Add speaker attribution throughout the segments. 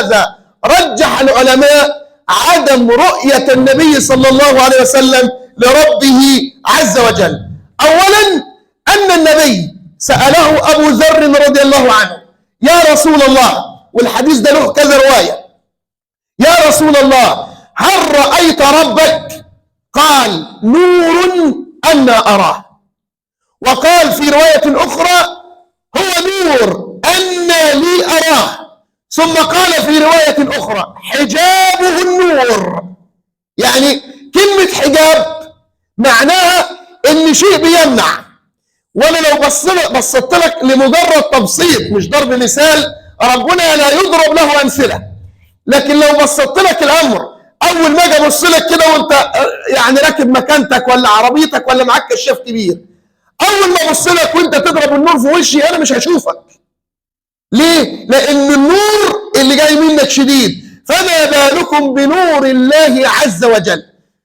Speaker 1: ولهذا رجح العلماء عدم رؤية النبي صلى الله عليه وسلم لربه عز وجل. أولا أن النبي سأله أبو ذر رضي الله عنه: يا رسول الله، والحديث ده له كذا رواية، يا رسول الله هل رأيت ربك؟ قال: نور أنا أراه. وقال في رواية أخرى: هو نور أنا لي أراه. ثم قال في رواية أخرى: حجابه النور. يعني كلمة حجاب معناها إن شيء بيمنع. وأنا لو بصت لك لمجرد تبسيط مش ضرب مثال، ربنا لا يضرب له أمثلة، لكن لو بسطت لك الامر، اول ما اجي ابص لك كده وانت يعني راكب مكانتك ولا عربيتك ولا معاك كشاف كبير، اول ما ابص لك وانت تضرب النور في وشي انا مش هشوفك. ليه؟ لان النور اللي جاي منك شديد، فما بالكم بنور الله عز وجل.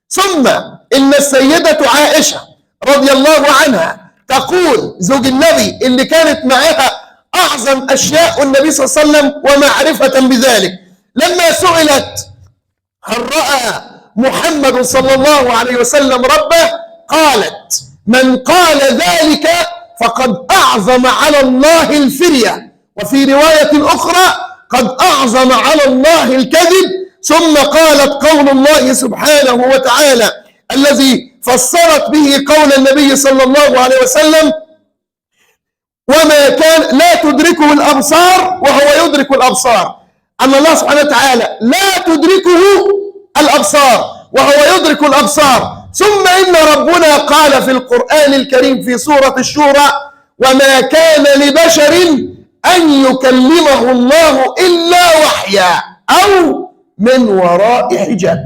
Speaker 1: ثم ان السيده عائشه رضي الله عنها تقول، زوج النبي اللي كانت معها اعظم اشياء النبي صلى الله عليه وسلم ومعرفه بذلك، لما سئلت هل رأى محمد صلى الله عليه وسلم ربه؟ قالت: من قال ذلك فقد أعظم على الله الفرية. وفي رواية أخرى: قد أعظم على الله الكذب. ثم قالت: قول الله سبحانه وتعالى الذي فسرت به قول النبي صلى الله عليه وسلم: وما كان لا تدركه الأبصار وهو يدرك الأبصار. أن الله سبحانه وتعالى لا تدركه الأبصار وهو يدرك الأبصار. ثم إن ربنا قال في القرآن الكريم في سورة الشورى: وما كان لبشر أن يكلمه الله إلا وحيا أو من وراء حجاب.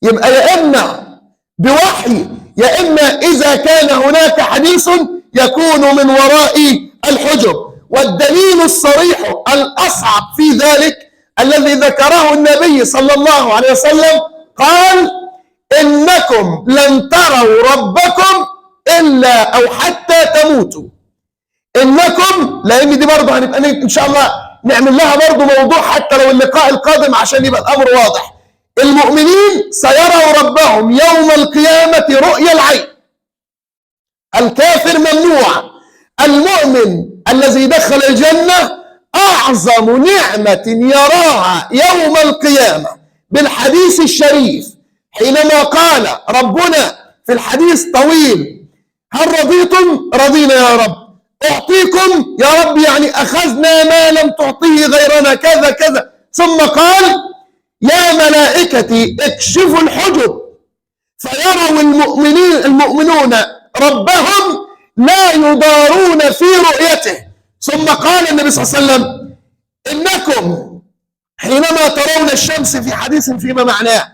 Speaker 1: يبقى يا إما بوحي يا إما إذا كان هناك حديث يكون من وراء الحجب. والدليل الصريح الأصعب في ذلك الذي ذكره النبي صلى الله عليه وسلم، قال: إنكم لن تروا ربكم إلا أو حتى تموتوا. إنكم، لأن دي برضه هنبقى إن شاء الله نعمل لها برضه موضوع حتى لو اللقاء القادم عشان يبقى الأمر واضح. المؤمنين سيروا ربهم يوم القيامة رؤيا العين. الكافر ممنوع. المؤمن الذي دخل الجنة أعظم نعمة يراها يوم القيامة بالحديث الشريف، حينما قال ربنا في الحديث طويل: هل رضيتم؟ رضينا يا رب. أعطيكم؟ يا رب يعني أخذنا ما لم تعطيه غيرنا كذا كذا. ثم قال: يا ملائكتي اكشفوا الحجب فيروا المؤمنون ربهم لا يضارون في رؤيته. ثم قال النبي صلى الله عليه وسلم: إنكم حينما ترون الشمس في حديث فيما معناه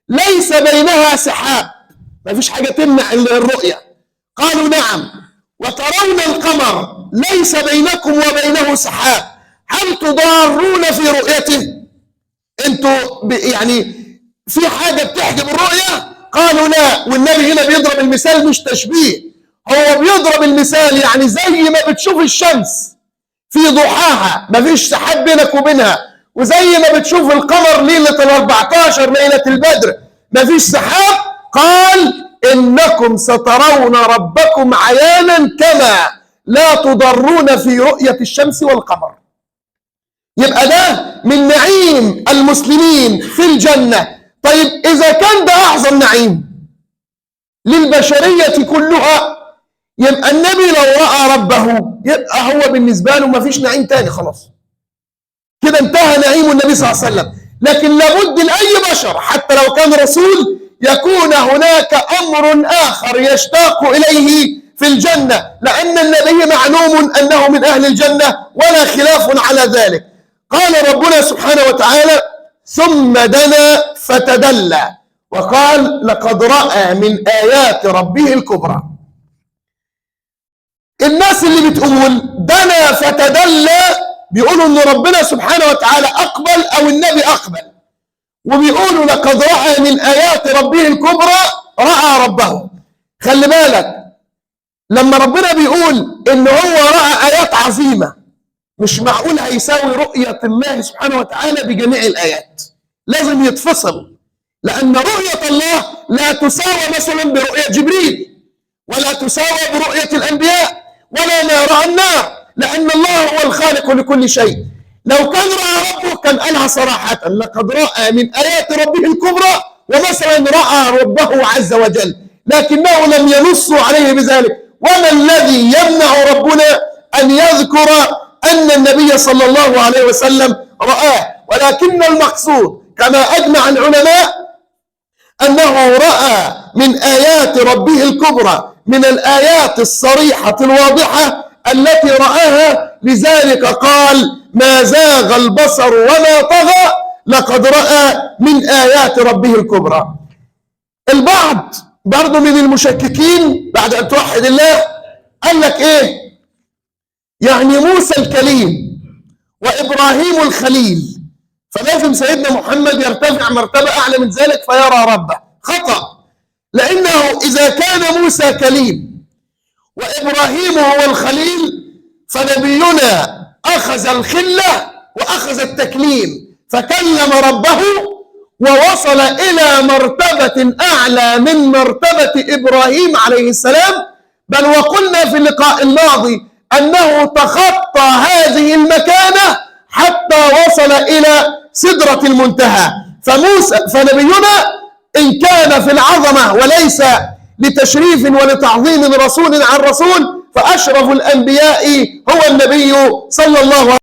Speaker 1: ليس بينها سحاب، ما فيش حاجة تمنع الرؤية. قالوا: نعم. وترون القمر ليس بينكم وبينه سحاب، هل تضارون في رؤيته؟ انتوا يعني في حاجة بتحجب الرؤية؟ قالوا: لا. والنبي هنا بيضرب المثال مش تشبيه، هو بيضرب المثال يعني زي ما بتشوف الشمس في ضحاها ما فيش سحاب بينك وبينها، وزي ما بتشوف القمر ليلة ال14 ليلة البدر ما فيش سحاب، قال: إنكم سترون ربكم عيانا كما لا تضرون في رؤية الشمس والقمر. يبقى ده من نعيم المسلمين في الجنة. طيب إذا كان ده أعظم نعيم للبشرية كلها، يبقى النبي لو رأى ربه يبقى هو بالنسبة له ما فيش نعيم تاني، خلاص كده انتهى نعيم النبي صلى الله عليه وسلم. لكن لابد لأي بشر حتى لو كان رسول يكون هناك أمر آخر يشتاق إليه في الجنة، لأن النبي معلوم أنه من أهل الجنة ولا خلاف على ذلك. قال ربنا سبحانه وتعالى: ثم دنا فتدلى وقال: لقد رأى من آيات ربه الكبرى. الناس اللي بتقول دنا فتدلى بيقولوا ان ربنا سبحانه وتعالى اقبل او النبي اقبل، وبيقولوا لقد رأى من آيات ربه الكبرى، رأى ربه. خلي بالك لما ربنا بيقول ان هو رأى آيات عظيمة مش معقول هيساوي رؤية الله سبحانه وتعالى بجميع الآيات، لازم يتفصل، لأن رؤية الله لا تساوى مثلا برؤية جبريل، ولا تساوى برؤية الأنبياء، ولا نار النار، لأن الله هو الخالق لكل شيء. لو كان رأى ربه كان قالها صراحة: لقد رأى من آيات ربه الكبرى، ومثلا رأى ربه عز وجل، لكنه لم ينصوا عليه بذلك. وما الذي يمنع ربنا أن يذكر أن النبي صلى الله عليه وسلم رآه؟ ولكن المقصود كما أجمع العلماء أنه رأى من آيات ربه الكبرى، من الآيات الصريحة الواضحة التي رآها، لذلك قال: ما زاغ البصر وما طغى، لقد رأى من آيات ربه الكبرى. البعض برضو من المشككين بعد أن توحد الله قال لك إيه؟ يعني موسى الكليم وإبراهيم الخليل، فلازم سيدنا محمد يرتفع مرتبة أعلى من ذلك فيرى ربه. خطأ، لأنه إذا كان موسى كليم وإبراهيم هو الخليل، فنبينا أخذ الخلة وأخذ التكليم، فكلم ربه ووصل إلى مرتبة أعلى من مرتبة إبراهيم عليه السلام. بل وقلنا في اللقاء الماضي أنه تخطى هذه المكانة حتى وصل إلى سدرة المنتهى. فنبينا إن كان في العظمة وليس لتشريف ولتعظيم رسول عن رسول، فأشرف الأنبياء هو النبي صلى الله